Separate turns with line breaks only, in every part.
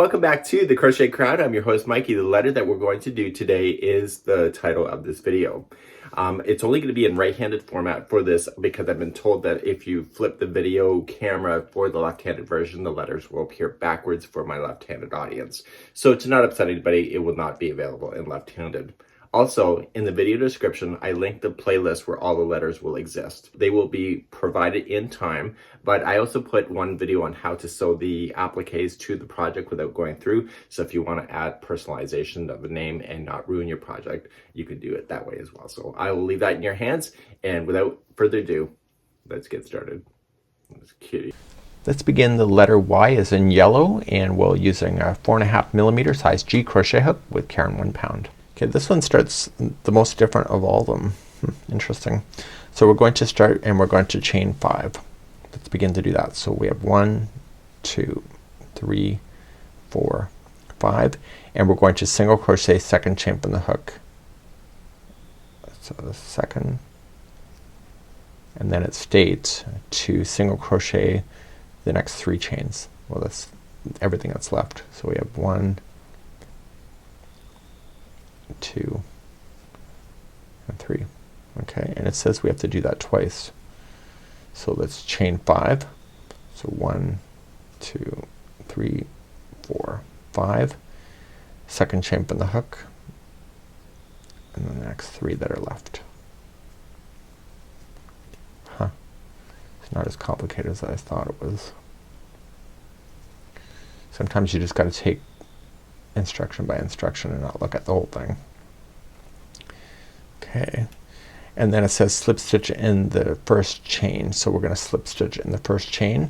welcome back to the Crochet Crowd. I'm your host Mikey. The letter that we're going to do today is the title of this video. It's only going to be in right-handed format for this because I've been told that if you flip the video camera for the left-handed version, the letters will appear backwards for my left-handed audience. So to not upset anybody, it will not be available in left-handed. Also, in the video description, I linked the playlist where all the letters will exist. They will be provided in time, but I also put one video on how to sew the appliques to the project without going through. So if you want to add personalization of a name and not ruin your project, you can do it that way as well. So I will leave that in your hands, and without further ado, let's get started. That's cute.
Let's begin the letter Y as in yellow, and we're using a 4.5mm size G crochet hook with Karen 1 pound. Okay, this one starts the most different of all of them. Interesting. So we're going to start and we're going to chain 5. Let's begin to do that. So we have 1, 2, 3, 4, 5, and we're going to single crochet second chain from the hook. So the second, and then it states to single crochet the next 3 chains. Well, that's everything that's left. So we have 1, 2, and 3. Okay, and it says we have to do that twice. So let's chain 5. So 1, 2, 3, 4, 5. Second chain from the hook, and then the next 3 that are left. It's not as complicated as I thought it was. Sometimes you just got to take instruction by instruction and not look at the whole thing. Okay, and then it says slip stitch in the first chain, so we're going to slip stitch in the first chain,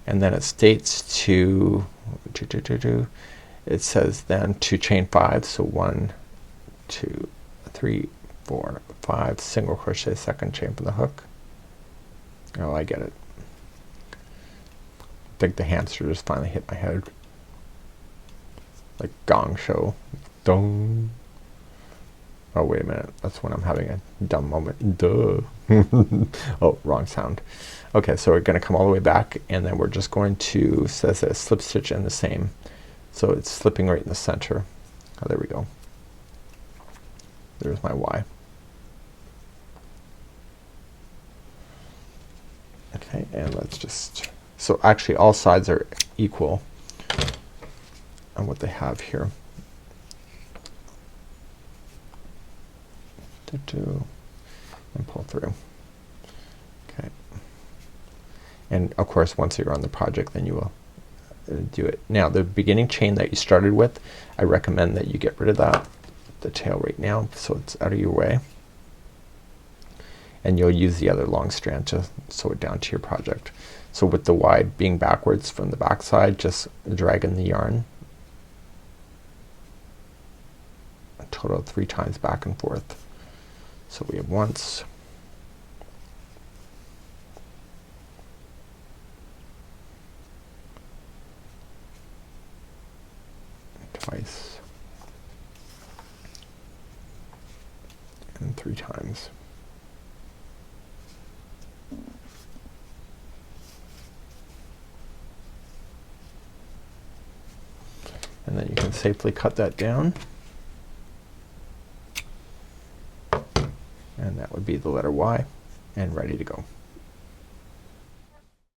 and then it states to it says then to chain 5, so 1, 2, 3, 4, 5, single crochet second chain from the hook. Oh, I get it. I think the hamster just finally hit my head. Like Gong Show. Dong. Oh, wait a minute. That's when I'm having a dumb moment. Duh. Oh, wrong sound. Okay, so we're going to come all the way back, and then we're just going to, says that slip stitch in the same. So it's slipping right in the center. Oh, there we go. There's my Y. Okay, and let's just, so actually all sides are equal on what they have here. And pull through. Okay. And of course once you're on the project then you will do it. Now the beginning chain that you started with, I recommend that you get rid of that, the tail right now, so it's out of your way. And you'll use the other long strand to sew it down to your project. So with the Y being backwards from the back side, just drag in the yarn a total of 3 times back and forth. So we have once, twice, and 3 times. And then you can safely cut that down. And that would be the letter Y, and ready to go.